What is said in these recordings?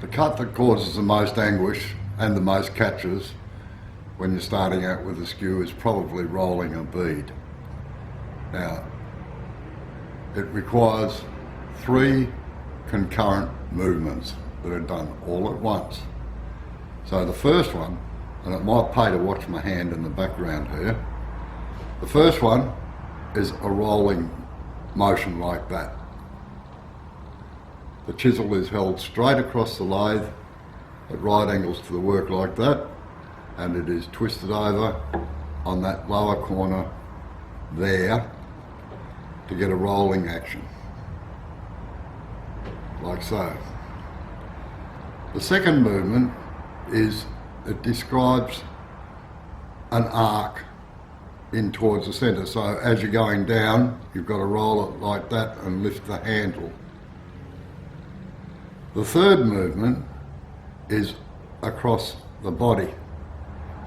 The cut that causes the most anguish and the most catches when you're starting out with a skew is probably rolling a bead. Now, it requires 3 concurrent movements that are done all at once. So the first one, and it might pay to watch my hand in the background here, the first one is a rolling motion like that. The chisel is held straight across the lathe at right angles to the work like that, and it is twisted over on that lower corner there to get a rolling action, like so. The second movement is, it describes an arc in towards the centre. So as you're going down, you've got to roll it like that and lift the handle. The third movement is across the body.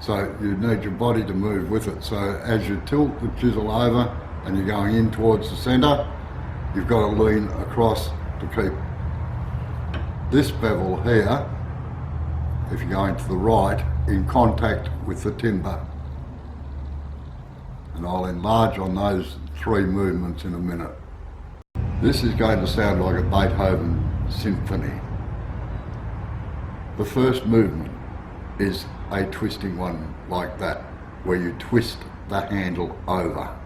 So you need your body to move with it. So as you tilt the chisel over and you're going in towards the centre, you've got to lean across to keep this bevel here, if you're going to the right, in contact with the timber. And I'll enlarge on those 3 movements in a minute. This is going to sound like a Beethoven symphony. The first movement is a twisting one like that, where you twist the handle over.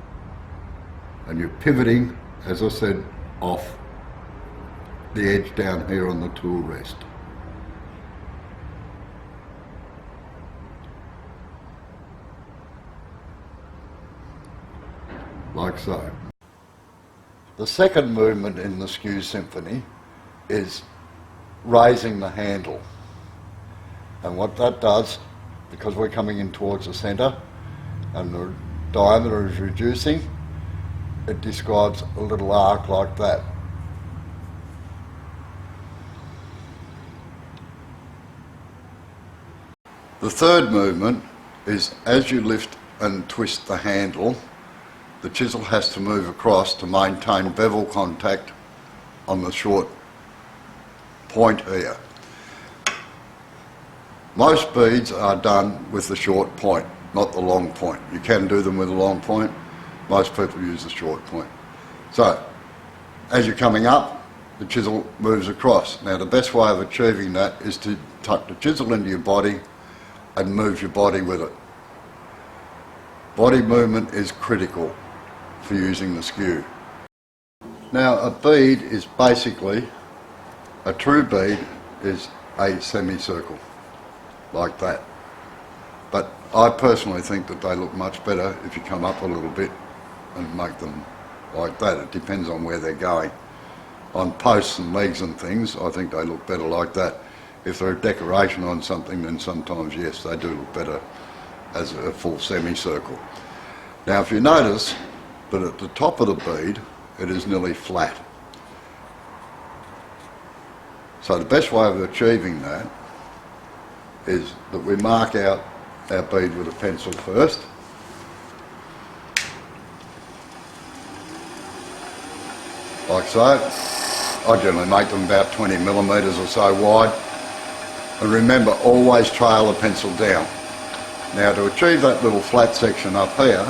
And you're pivoting, as I said, off the edge down here on the tool rest. Like so. The second movement in the skew symphony is raising the handle. And what that does, because we're coming in towards the centre and the diameter is reducing, it describes a little arc like that. The third movement is, as you lift and twist the handle, the chisel has to move across to maintain bevel contact on the short point here. Most beads are done with the short point, not the long point. You can do them with a long point. Most people use the short point. So, as you're coming up, the chisel moves across. Now, the best way of achieving that is to tuck the chisel into your body and move your body with it. Body movement is critical for using the skew. Now, a bead is basically, a true bead is a semicircle, like that. But I personally think that they look much better if you come up a little bit and make them like that. It depends on where they're going. On posts and legs and things, I think they look better like that. If they're a decoration on something, then sometimes, yes, they do look better as a full semicircle. Now, if you notice that at the top of the bead, it is nearly flat. So the best way of achieving that is that we mark out our bead with a pencil first. Like so. I generally make them about 20 millimetres or so wide. And remember, always trail the pencil down. Now, to achieve that little flat section up here,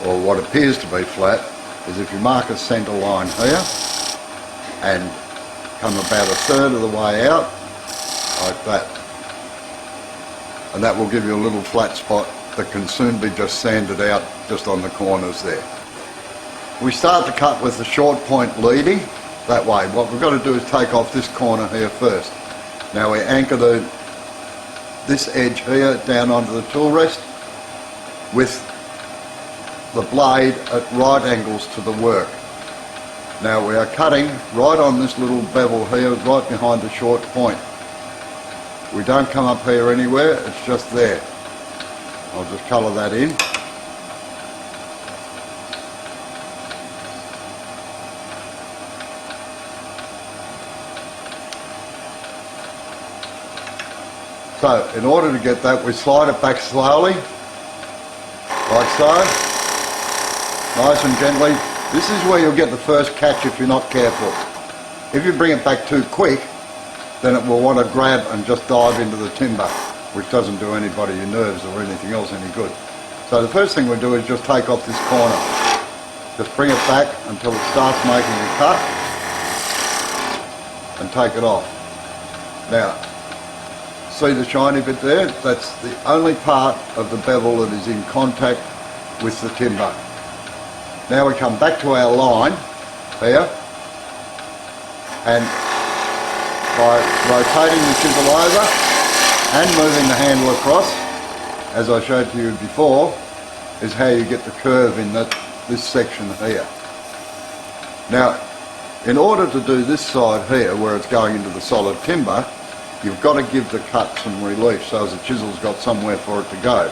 or what appears to be flat, is if you mark a centre line here and come about a third of the way out, like that. And that will give you a little flat spot that can soon be just sanded out just on the corners there. We start the cut with the short point leading that way. What we've got to do is take off this corner here first. Now we anchor this edge here down onto the tool rest with the blade at right angles to the work. Now we are cutting right on this little bevel here, right behind the short point. We don't come up here anywhere, it's just there. I'll just colour that in. So, in order to get that, we slide it back slowly, like so, nice and gently. This is where you'll get the first catch if you're not careful. If you bring it back too quick, then it will want to grab and just dive into the timber, which doesn't do anybody your nerves or anything else any good. So the first thing we do is just take off this corner. Just bring it back until it starts making a cut and take it off. Now, see the shiny bit there? That's the only part of the bevel that is in contact with the timber. Now we come back to our line here, and by rotating the chisel over and moving the handle across, as I showed to you before, is how you get the curve in this section here. Now, in order to do this side here, where it's going into the solid timber, you've got to give the cut some relief so the chisel's got somewhere for it to go.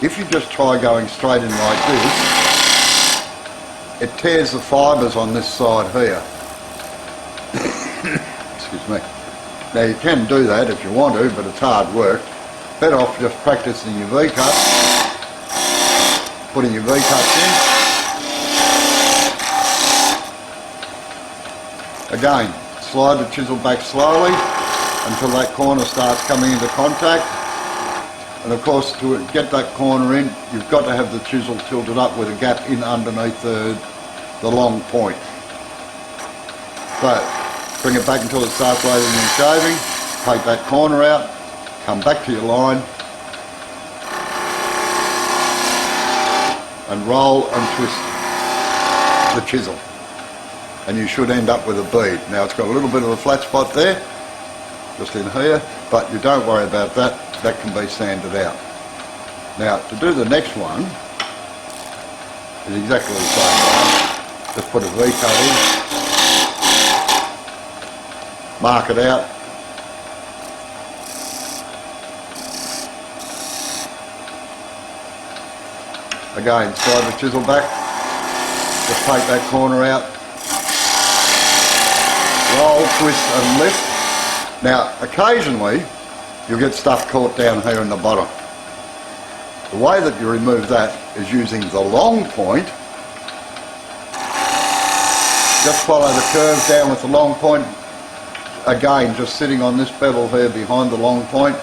If you just try going straight in like this, it tears the fibres on this side here. Excuse me. Now you can do that if you want to, but it's hard work. Better off just practicing your V-cuts, putting your V-cuts in. Again, slide the chisel back slowly until that corner starts coming into contact. And of course, to get that corner in, you've got to have the chisel tilted up with a gap in underneath the long point. So, bring it back until it starts loading and shaving, take that corner out, come back to your line, and roll and twist the chisel. And you should end up with a bead. Now it's got a little bit of a flat spot there, just in here, but you don't worry about that, that can be sanded out. Now to do the next one is exactly the same way. Just put a V-cut in, mark it out, again slide the chisel back, just take that corner out, roll, twist and lift. Now occasionally you'll get stuff caught down here in the bottom. The way that you remove that is using the long point. Just follow the curve down with the long point. Again, just sitting on this bevel here behind the long point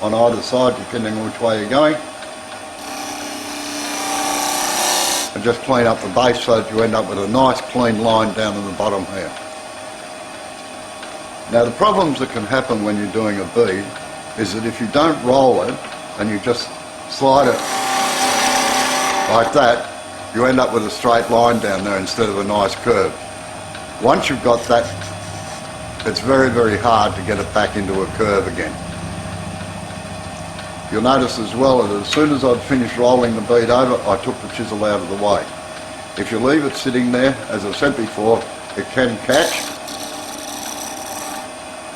on either side, depending on which way you're going. And just clean up the base so that you end up with a nice clean line down in the bottom here. Now the problems that can happen when you're doing a bead is that if you don't roll it and you just slide it like that, you end up with a straight line down there instead of a nice curve. Once you've got that, it's very, very hard to get it back into a curve again. You'll notice as well that as soon as I'd finished rolling the bead over, I took the chisel out of the way. If you leave it sitting there, as I've said before, it can catch.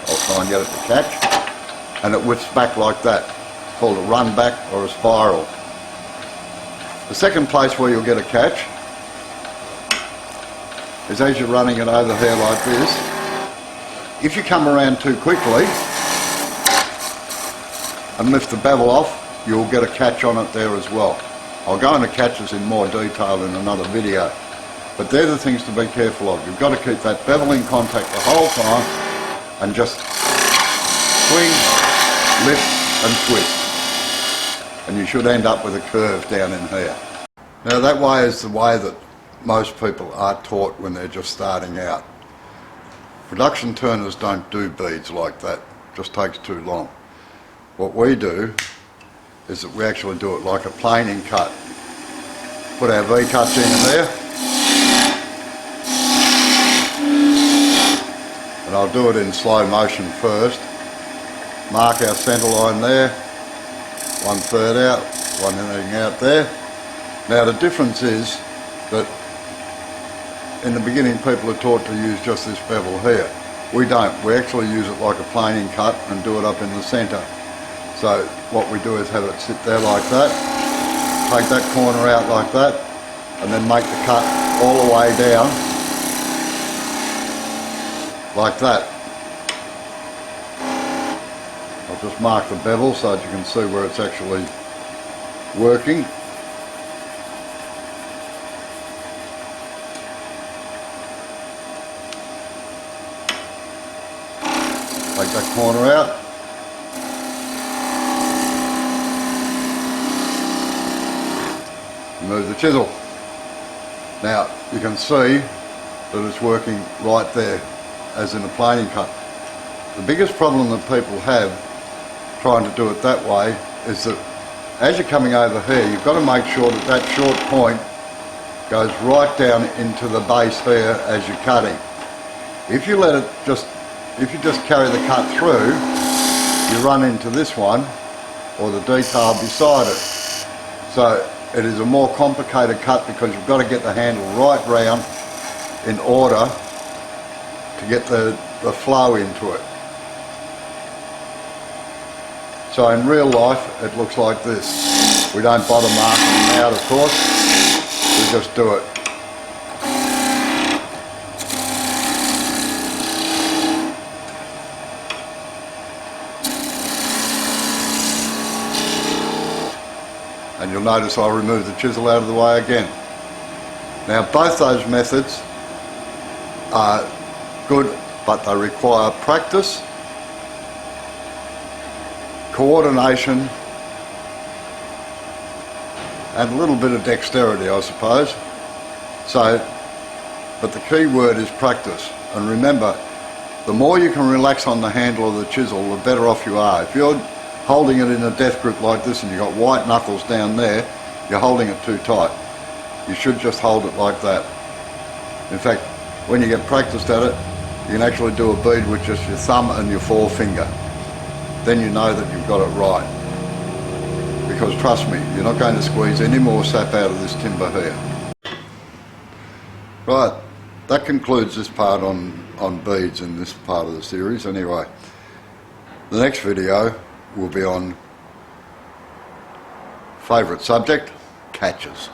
I'll try and get it to catch. And it whips back like that. It's called a run back or a spiral. The second place where you'll get a catch is as you're running it over here like this. If you come around too quickly and lift the bevel off, you'll get a catch on it there as well. I'll go into catches in more detail in another video, but they're the things to be careful of. You've got to keep that bevel in contact the whole time and just swing, lift and twist, and you should end up with a curve down in here. Now that way is the way that most people are taught when they're just starting out. Production turners don't do beads like that, it just takes too long. What we do is that we actually do it like a planing cut. Put our V-cuts in there, and I'll do it in slow motion first. Mark our centre line there, 1/3 out, one heading out there. Now the difference is that in the beginning people are taught to use just this bevel here. We don't, we actually use it like a planing cut and do it up in the centre. So what we do is have it sit there like that, take that corner out like that, and then make the cut all the way down like that. I'll just mark the bevel so that you can see where it's actually working. Take that corner out. Remove the chisel. Now you can see that it's working right there, as in a planing cut. The biggest problem that people have trying to do it that way is that as you're coming over here, you've got to make sure that that short point goes right down into the base here as you're cutting. If you let it if you just carry the cut through, you run into this one or the detail beside it. So it is a more complicated cut because you've got to get the handle right round in order to get the flow into it. So in real life it looks like this. We don't bottom mark them out, of course, we just do it. And you'll notice I'll remove the chisel out of the way again. Now both those methods are good, but they require practice, coordination, and a little bit of dexterity, I suppose. So, but the key word is practice. And remember, the more you can relax on the handle of the chisel, the better off you are. If you're holding it in a death grip like this and you've got white knuckles down there, you're holding it too tight. You should just hold it like that. In fact, when you get practiced at it, you can actually do a bead with just your thumb and your forefinger. Then you know that you've got it right. Because trust me, you're not going to squeeze any more sap out of this timber here. Right, that concludes this part on beads in this part of the series anyway. The next video will be on favourite subject, catches.